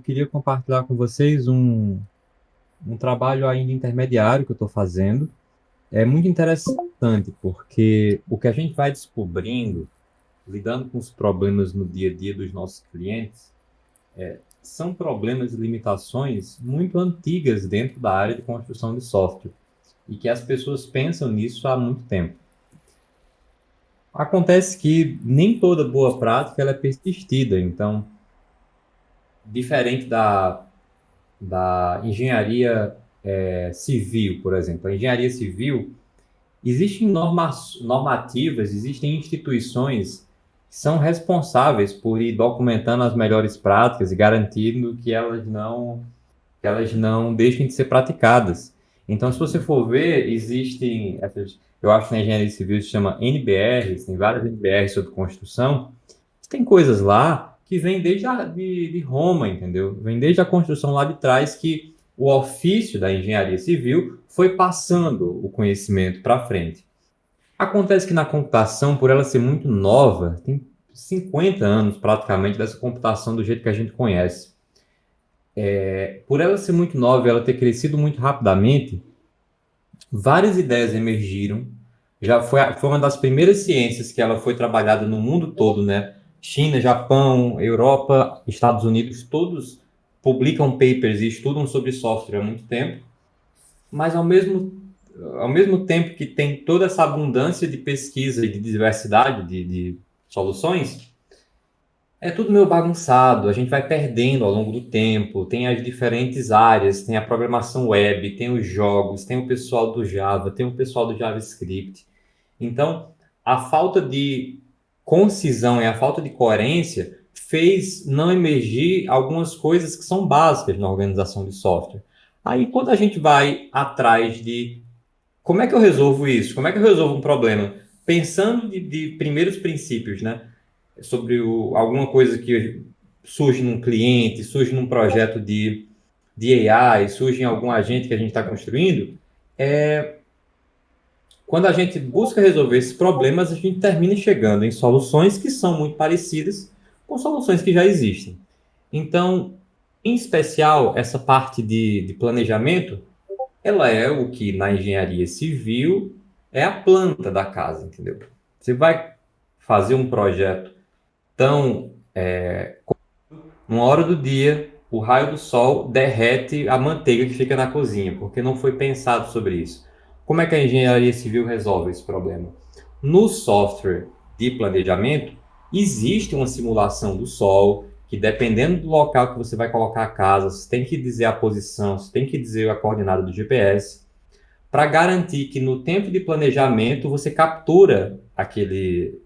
queria compartilhar com vocês um trabalho ainda intermediário que eu estou fazendo. É muito interessante, porque o que a gente vai descobrindo, lidando com os problemas no dia a dia dos nossos clientes, são problemas e limitações muito antigas dentro da área de construção de software, e que as pessoas pensam nisso há muito tempo. Acontece que nem toda boa prática ela é persistida, então, diferente da engenharia civil, por exemplo. A engenharia civil, existem normativas, existem instituições que são responsáveis por ir documentando as melhores práticas e garantindo que elas não deixem de ser praticadas. Então, se você for ver, existem, eu acho que na engenharia civil se chama NBRs, tem várias NBRs sobre construção, tem coisas lá que vêm desde de Roma, entendeu? Vem desde a construção lá de trás que o ofício da engenharia civil foi passando o conhecimento para frente. Acontece que na computação, por ela ser muito nova, tem 50 anos praticamente dessa computação do jeito que a gente conhece. Por ela ser muito nova e ela ter crescido muito rapidamente, várias ideias emergiram. Foi uma das primeiras ciências que ela foi trabalhada no mundo todo, né? China, Japão, Europa, Estados Unidos, todos publicam papers e estudam sobre software há muito tempo, mas ao mesmo tempo que tem toda essa abundância de pesquisa e de diversidade de soluções, é tudo meio bagunçado, a gente vai perdendo ao longo do tempo, tem as diferentes áreas, tem a programação web, tem os jogos, tem o pessoal do Java, tem o pessoal do JavaScript. Então, a falta de concisão e a falta de coerência fez não emergir algumas coisas que são básicas na organização de software. Aí, quando a gente vai atrás de como é que eu resolvo isso, como é que eu resolvo um problema, pensando de primeiros princípios, né? Sobre alguma coisa que surge num cliente, surge num projeto de AI, surge em algum agente que a gente está construindo, quando a gente busca resolver esses problemas, a gente termina chegando em soluções que são muito parecidas com soluções que já existem. Então, em especial, essa parte de planejamento, ela é o que na engenharia civil é a planta da casa, entendeu? Você vai fazer um projeto tão uma hora do dia, o raio do sol derrete a manteiga que fica na cozinha, porque não foi pensado sobre isso. Como é que a engenharia civil resolve esse problema? No software de planejamento, existe uma simulação do sol, que dependendo do local que você vai colocar a casa, você tem que dizer a posição, você tem que dizer a coordenada do GPS, para garantir que no tempo de planejamento você captura aquele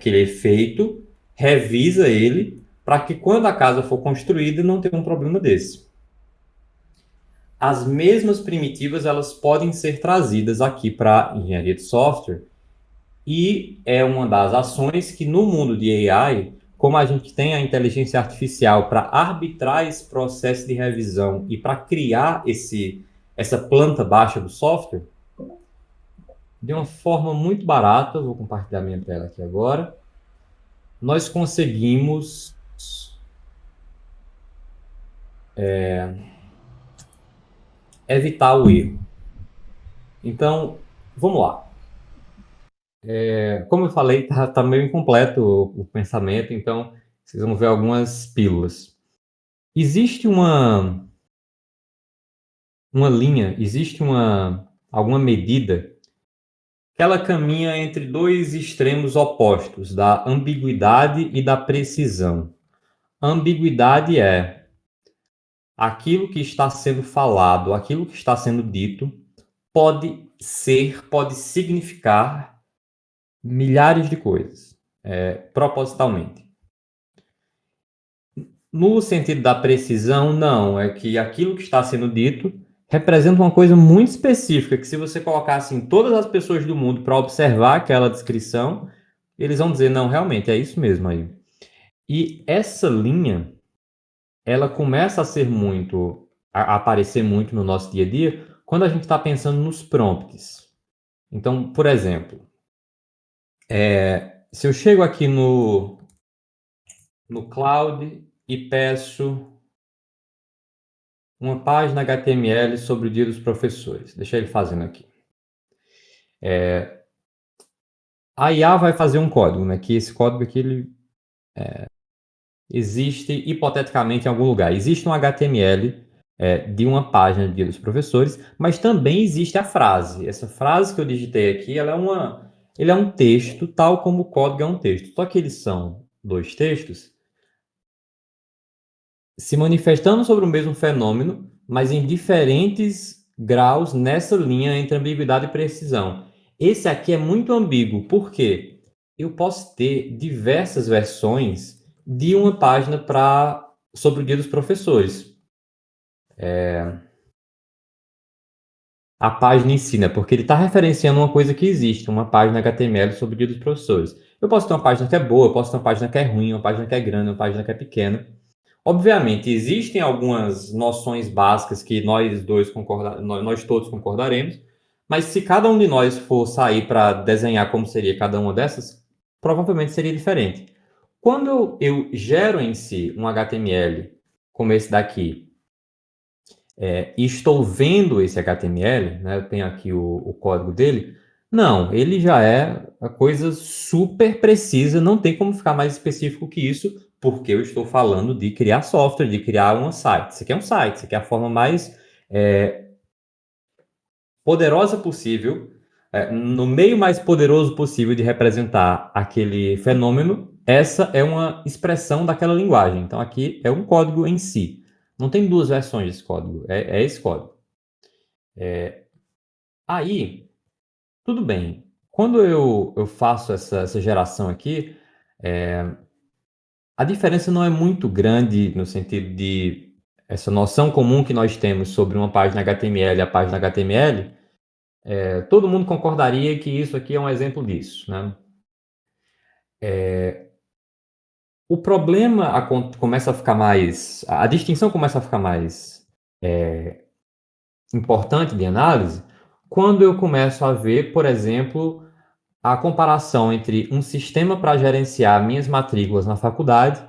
efeito, revisa ele, para que quando a casa for construída não tenha um problema desse. As mesmas primitivas elas podem ser trazidas aqui para a engenharia de software e é uma das ações que no mundo de AI, como a gente tem a inteligência artificial para arbitrar esse processo de revisão e para criar essa planta baixa do software, de uma forma muito barata, vou compartilhar minha tela aqui agora, nós conseguimos evitar o erro. Então, vamos lá. Como eu falei, tá meio incompleto o pensamento, então vocês vão ver algumas pílulas. Existe uma linha, existe alguma medida que ela caminha entre dois extremos opostos, da ambiguidade e da precisão. A ambiguidade é aquilo que está sendo falado, aquilo que está sendo dito, pode significar milhares de coisas, propositalmente. No sentido da precisão, não, é que aquilo que está sendo dito representa uma coisa muito específica, que se você colocar assim, todas as pessoas do mundo para observar aquela descrição, eles vão dizer, não, realmente, é isso mesmo aí. E essa linha, ela começa a aparecer muito no nosso dia a dia, quando a gente está pensando nos prompts. Então, por exemplo, se eu chego aqui no cloud e peço uma página HTML sobre o Dia dos Professores. Deixa ele fazendo aqui. A IA vai fazer um código, né? Que esse código aqui ele existe hipoteticamente em algum lugar. Existe um HTML de uma página do Dia dos Professores, mas também existe a frase. Essa frase que eu digitei aqui, ele é um texto, tal como o código é um texto. Só que eles são dois textos se manifestando sobre o mesmo fenômeno, mas em diferentes graus nessa linha entre ambiguidade e precisão. Esse aqui é muito ambíguo, por quê? Eu posso ter diversas versões de uma página sobre o Dia dos Professores. A página em si, né? Porque ele está referenciando uma coisa que existe, uma página HTML sobre o Dia dos Professores. Eu posso ter uma página que é boa, eu posso ter uma página que é ruim, uma página que é grande, uma página que é pequena. Obviamente, existem algumas noções básicas que nós todos concordaremos, mas se cada um de nós for sair para desenhar como seria cada uma dessas, provavelmente seria diferente. Quando eu gero em si um HTML como esse daqui, e estou vendo esse HTML, né, eu tenho aqui o código dele, não, ele já é a coisa super precisa, não tem como ficar mais específico que isso, porque eu estou falando de criar software, de criar um site. Isso aqui é um site, isso aqui é a forma mais poderosa possível, no meio mais poderoso possível de representar aquele fenômeno, essa é uma expressão daquela linguagem. Então aqui é um código em si. Não tem duas versões desse código, é esse código. Aí, tudo bem. Quando eu faço essa geração aqui, a diferença não é muito grande no sentido de essa noção comum que nós temos sobre uma página HTML e a página HTML, todo mundo concordaria que isso aqui é um exemplo disso, né? O problema começa a ficar mais. A distinção começa a ficar mais importante de análise quando eu começo a ver, por exemplo, a comparação entre um sistema para gerenciar minhas matrículas na faculdade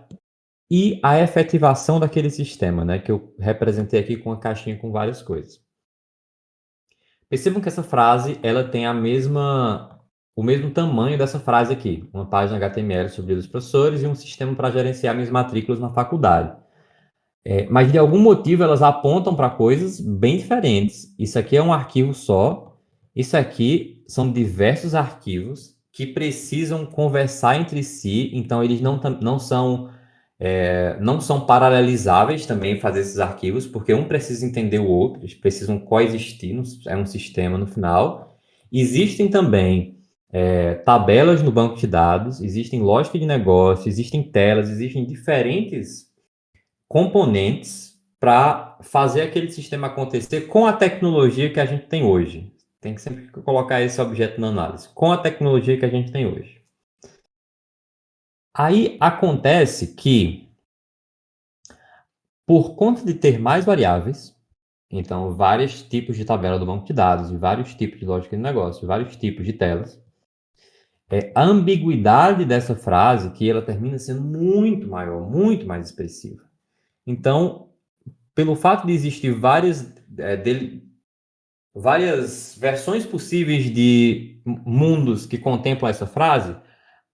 e a efetivação daquele sistema, né, que eu representei aqui com uma caixinha com várias coisas. Percebam que essa frase ela tem o mesmo tamanho dessa frase aqui, uma página HTML sobre os professores e um sistema para gerenciar minhas matrículas na faculdade. Mas de algum motivo elas apontam para coisas bem diferentes. Isso aqui é um arquivo só, isso aqui são diversos arquivos que precisam conversar entre si, então eles não são paralelizáveis também fazer esses arquivos, porque um precisa entender o outro, eles precisam coexistir, é um sistema no final. Existem também tabelas no banco de dados, existem lógica de negócio, existem telas, existem diferentes componentes para fazer aquele sistema acontecer com a tecnologia que a gente tem hoje. Tem que sempre colocar esse objeto na análise, com a tecnologia que a gente tem hoje. Aí acontece que, por conta de ter mais variáveis, então vários tipos de tabela do banco de dados, e vários tipos de lógica de negócio, vários tipos de telas, a ambiguidade dessa frase que ela termina sendo muito maior, muito mais expressiva. Então, pelo fato de existir várias versões possíveis de mundos que contemplam essa frase,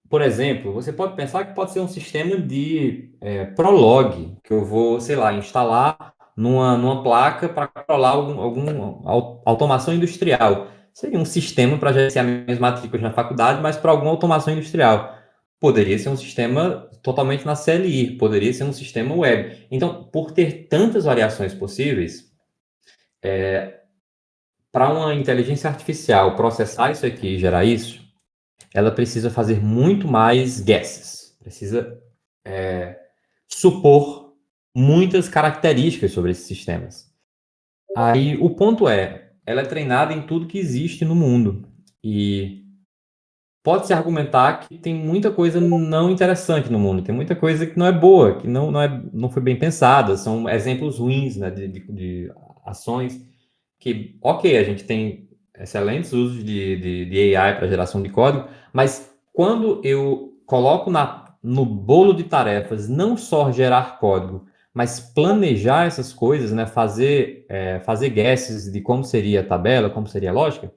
por exemplo, você pode pensar que pode ser um sistema de Prolog, que eu vou, sei lá, instalar numa placa para controlar alguma automação industrial. Seria um sistema para gerenciar minhas matrículas na faculdade, mas para alguma automação industrial. Poderia ser um sistema totalmente na CLI, poderia ser um sistema web. Então, por ter tantas variações possíveis, para uma inteligência artificial processar isso aqui e gerar isso, ela precisa fazer muito mais guesses, precisa supor muitas características sobre esses sistemas. Aí o ponto ela é treinada em tudo que existe no mundo e pode-se argumentar que tem muita coisa não interessante no mundo, tem muita coisa que não é boa, que não foi bem pensada, são exemplos ruins, né, de ações que, ok, a gente tem excelentes usos de AI para geração de código, mas quando eu coloco no bolo de tarefas não só gerar código, Mas planejar essas coisas, né, fazer guesses de como seria a tabela, como seria a lógica,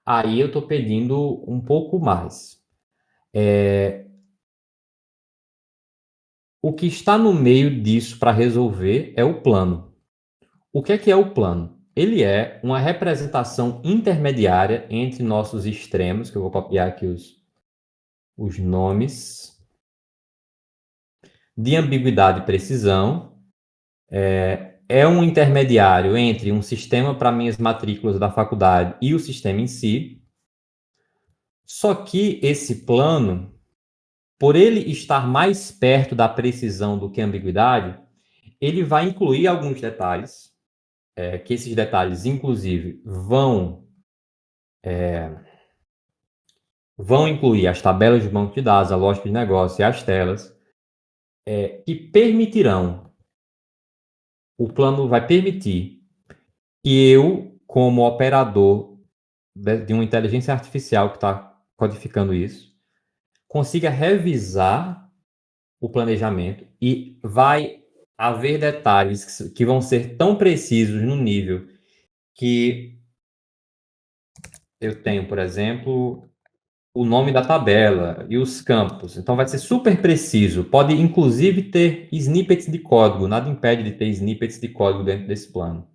aí eu estou pedindo um pouco mais. O que está no meio disso para resolver é o plano. O que é o plano? Ele é uma representação intermediária entre nossos extremos, que eu vou copiar aqui os nomes, de ambiguidade e precisão. É um intermediário entre um sistema para minhas matrículas da faculdade e o sistema em si. Só que esse plano, por ele estar mais perto da precisão do que a ambiguidade, ele vai incluir alguns detalhes, que esses detalhes, inclusive, vão incluir as tabelas de banco de dados, a lógica de negócio e as telas, que permitirão, o plano vai permitir que eu, como operador de uma inteligência artificial que está codificando isso, consiga revisar o planejamento e vai haver detalhes que vão ser tão precisos no nível que eu tenho, por exemplo, o nome da tabela e os campos. Então vai ser super preciso. Pode inclusive ter snippets de código. Nada impede de ter snippets de código dentro desse plano.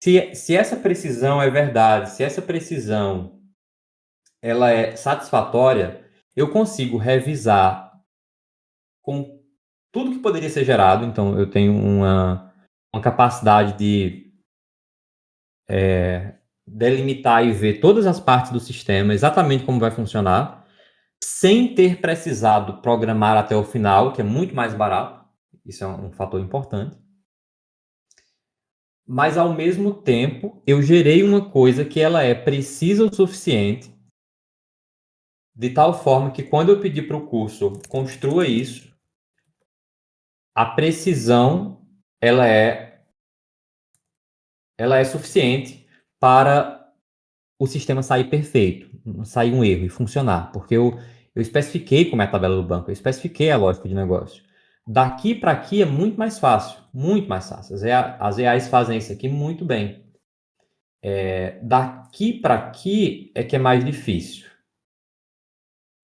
Se essa precisão é verdade, se essa precisão ela é satisfatória, eu consigo revisar com tudo que poderia ser gerado. Então eu tenho uma capacidade de delimitar e ver todas as partes do sistema, exatamente como vai funcionar, sem ter precisado programar até o final, que é muito mais barato. Isso é um fator importante. Mas, ao mesmo tempo, eu gerei uma coisa que ela é precisa o suficiente, de tal forma que quando eu pedir para o curso construa isso, a precisão ela é suficiente para o sistema sair perfeito, não sair um erro e funcionar, porque eu especifiquei como é a tabela do banco, eu especifiquei a lógica de negócio. Daqui para aqui é muito mais fácil, muito mais fácil. As EAs fazem isso aqui muito bem. Daqui para aqui é que é mais difícil.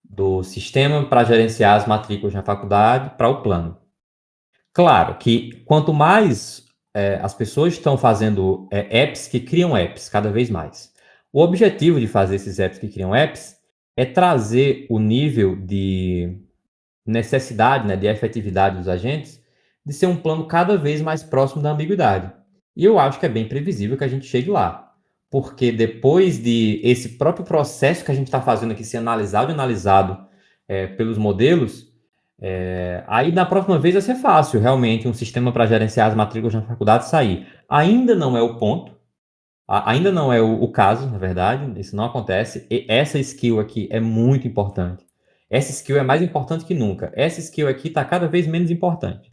Do sistema para gerenciar as matrículas na faculdade para o plano. Claro que quanto mais as pessoas estão fazendo apps que criam apps cada vez mais. O objetivo de fazer esses apps que criam apps é trazer o nível de necessidade, né, de efetividade dos agentes, de ser um plano cada vez mais próximo da ambiguidade. E eu acho que é bem previsível que a gente chegue lá. Porque depois de esse próprio processo que a gente está fazendo aqui ser analisado e analisado pelos modelos, aí na próxima vez vai ser fácil, realmente, um sistema para gerenciar as matrículas na faculdade sair. Ainda não é o ponto, ainda não é o caso, na verdade, isso não acontece. E essa skill aqui é muito importante. Essa skill é mais importante que nunca. Essa skill aqui está cada vez menos importante.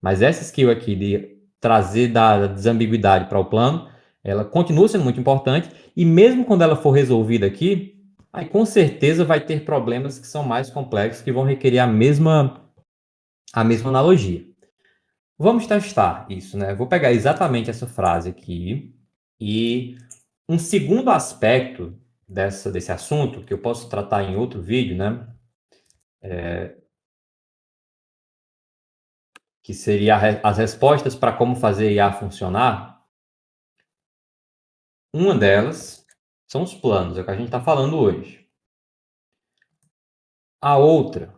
Mas essa skill aqui de trazer da desambiguidade para o plano, ela continua sendo muito importante. E mesmo quando ela for resolvida aqui, aí com certeza vai ter problemas que são mais complexos, que vão requerer a mesma analogia. Vamos testar isso, né? Vou pegar exatamente essa frase aqui e um segundo aspecto desse assunto, que eu posso tratar em outro vídeo, né? Que seria as respostas para como fazer IA funcionar. Uma delas são os planos, é o que a gente está falando hoje. A outra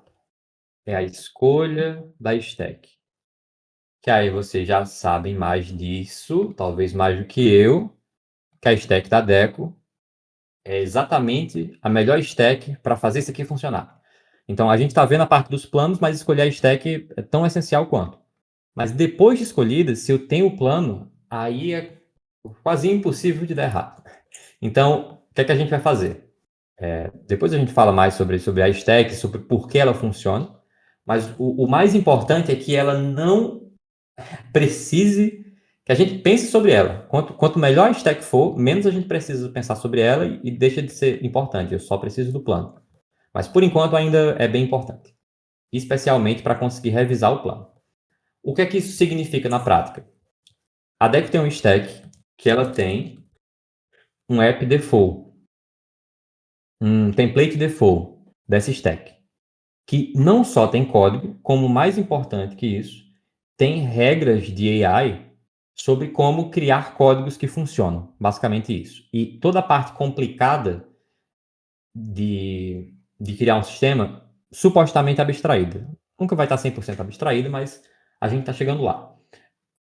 é a escolha da stack. Que aí vocês já sabem mais disso, talvez mais do que eu, que a stack da Deco é exatamente a melhor stack para fazer isso aqui funcionar. Então a gente está vendo a parte dos planos, mas escolher a stack é tão essencial quanto. Mas depois de escolhida, se eu tenho o plano, aí é quase impossível de dar errado. Então, o que é que a gente vai fazer? Depois a gente fala mais sobre a stack, sobre por que ela funciona, mas o mais importante é que ela não precise que a gente pense sobre ela. Quanto melhor a stack for, menos a gente precisa pensar sobre ela e deixa de ser importante. Eu só preciso do plano. Mas por enquanto ainda é bem importante, especialmente para conseguir revisar o plano. O que é que isso significa na prática? A Deco tem um stack que ela tem um app default, um template default dessa stack, que não só tem código, como mais importante que isso, tem regras de AI sobre como criar códigos que funcionam, basicamente isso. E toda a parte complicada de criar um sistema supostamente abstraída. Nunca vai estar 100% abstraída, mas a gente está chegando lá.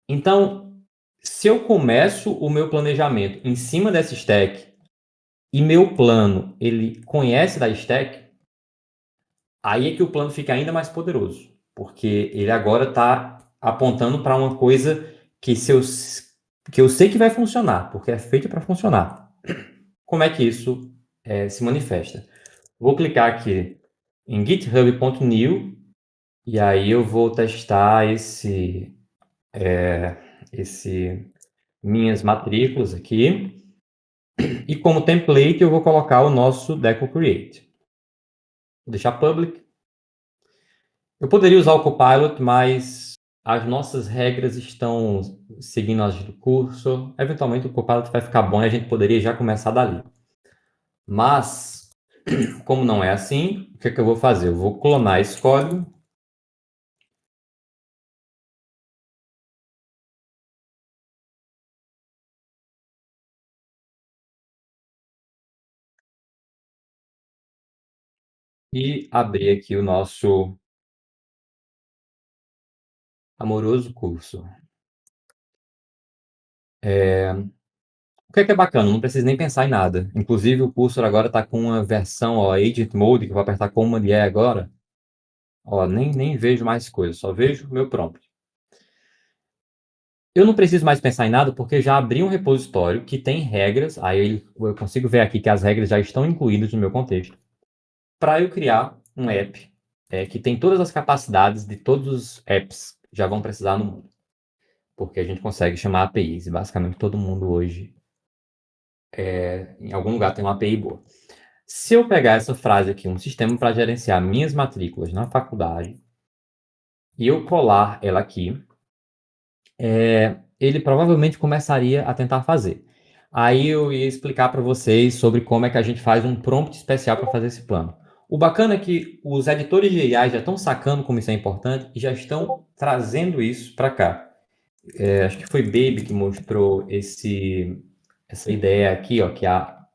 Então, se eu começo o meu planejamento em cima dessa stack e meu plano ele conhece da stack, aí é que o plano fica ainda mais poderoso, porque ele agora está apontando para uma coisa que eu sei que vai funcionar, porque é feito para funcionar. Como é que isso se manifesta? Vou clicar aqui em github.new e aí eu vou testar esse minhas matrículas aqui. E como template eu vou colocar o nosso Deco Create. Vou deixar public. Eu poderia usar o Copilot, mas as nossas regras estão seguindo as do curso. Eventualmente o Copilot vai ficar bom e a gente poderia já começar dali. Mas, como não é assim, o que é que eu vou fazer? Eu vou clonar esse código. E abrir aqui o nosso amoroso curso. O que é bacana? Não preciso nem pensar em nada. Inclusive, o cursor agora está com uma versão, ó, Agent Mode, que eu vou apertar Command E agora. Ó, nem vejo mais coisas, só vejo o meu prompt. Eu não preciso mais pensar em nada porque já abri um repositório que tem regras, aí eu consigo ver aqui que as regras já estão incluídas no meu contexto, para eu criar um app que tem todas as capacidades de todos os apps que já vão precisar no mundo. Porque a gente consegue chamar APIs, e basicamente todo mundo hoje, em algum lugar, tem uma API boa. Se eu pegar essa frase aqui, um sistema para gerenciar minhas matrículas na faculdade, e eu colar ela aqui, ele provavelmente começaria a tentar fazer. Aí eu ia explicar para vocês sobre como é que a gente faz um prompt especial para fazer esse plano. O bacana é que os editores de AI já estão sacando como isso é importante e já estão trazendo isso para cá. Acho que foi Baby que mostrou essa ideia aqui, ó, que a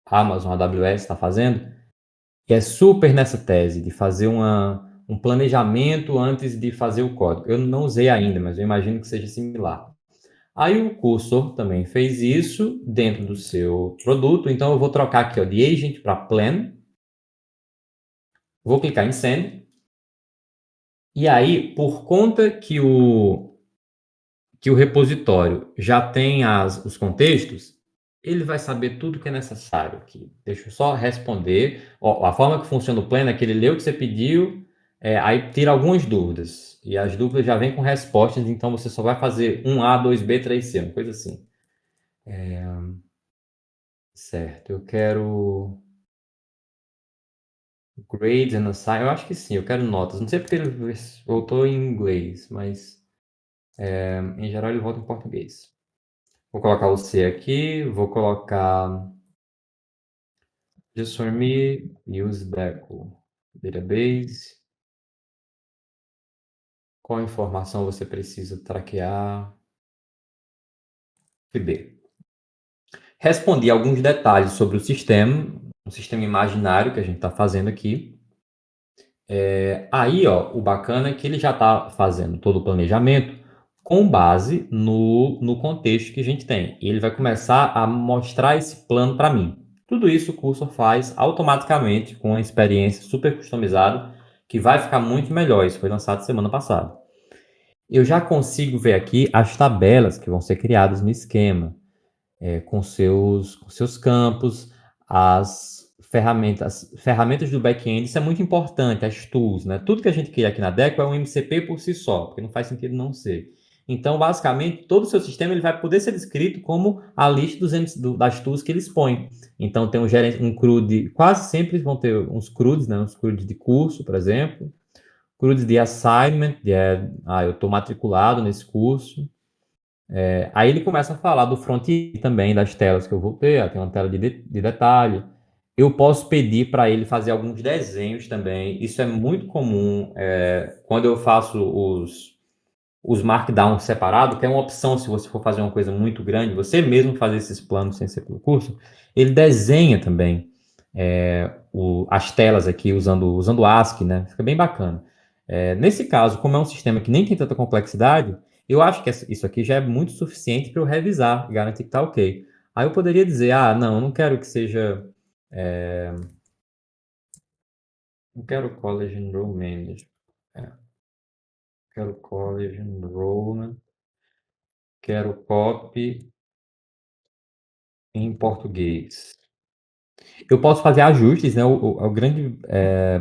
Amazon, a AWS está fazendo, que é super nessa tese de fazer um planejamento antes de fazer o código. Eu não usei ainda, mas eu imagino que seja similar. Aí o cursor também fez isso dentro do seu produto, então eu vou trocar aqui ó, de agent para plan, vou clicar em send, e aí por conta que o repositório já tem os contextos, ele vai saber tudo que é necessário aqui. Deixa eu só responder. Ó, a forma que funciona o plano é que ele lê o que você pediu, aí tira algumas dúvidas. E as dúvidas já vêm com respostas, então você só vai fazer 1A, 2B, 3C, uma coisa assim. Certo, eu quero grades and assign. Eu acho que sim, eu quero notas. Não sei porque ele voltou em inglês, mas em geral ele volta em português. Vou colocar o C aqui, vou colocar just for me, use Deco database. Qual informação você precisa traquear? B. Respondi alguns detalhes sobre o sistema, um sistema imaginário que a gente está fazendo aqui. Aí, ó, o bacana é que ele já está fazendo todo o planejamento com base no contexto que a gente tem. E ele vai começar a mostrar esse plano para mim. Tudo isso o Cursor faz automaticamente com uma experiência super customizada que vai ficar muito melhor. Isso foi lançado semana passada. Eu já consigo ver aqui as tabelas que vão ser criadas no esquema, com seus campos, ferramentas do back-end, isso é muito importante, as tools, né? Tudo que a gente cria aqui na Deco é um MCP por si só, porque não faz sentido não ser. Então, basicamente, todo o seu sistema ele vai poder ser descrito como a lista das tools que eles põem. Então, tem um CRUD, quase sempre vão ter uns CRUDs, né? Uns CRUDs de curso, por exemplo, CRUD de assignment, eu estou matriculado nesse curso. Aí ele começa a falar do front-end também, das telas que eu vou ter. Tem uma tela de detalhe. Eu posso pedir para ele fazer alguns desenhos também. Isso é muito comum quando eu faço os markdowns separados, que é uma opção se você for fazer uma coisa muito grande, você mesmo fazer esses planos sem ser pelo curso. Ele desenha também as telas aqui usando ASCII, né? Fica bem bacana. Nesse caso, como é um sistema que nem tem tanta complexidade, eu acho que isso aqui já é muito suficiente para eu revisar e garantir que está ok. Aí eu poderia dizer, não, eu não quero que seja. Não quero College Enrollment. Quero College Enrollment. Quero copy em português. Eu posso fazer ajustes, né? O grande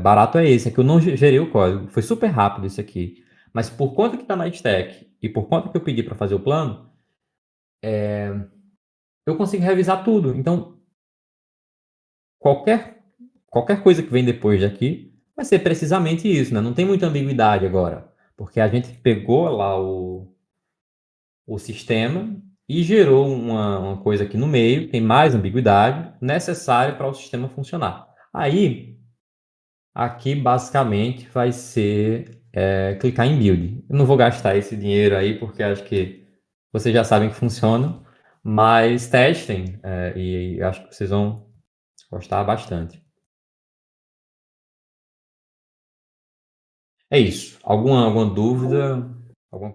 barato é esse, é que eu não gerei o código. Foi super rápido isso aqui. Mas por conta que está na stack e por conta que eu pedi para fazer o plano, eu consigo revisar tudo. Então, qualquer, qualquer coisa que vem depois daqui vai ser precisamente isso, né? Não tem muita ambiguidade agora. Porque a gente pegou lá o sistema e gerou uma coisa aqui no meio, tem mais ambiguidade, necessária para o sistema funcionar. Aí, aqui basicamente vai ser clicar em build. Eu não vou gastar esse dinheiro aí porque acho que vocês já sabem que funciona, mas testem e acho que vocês vão gostar bastante. É isso. Alguma dúvida? Alguma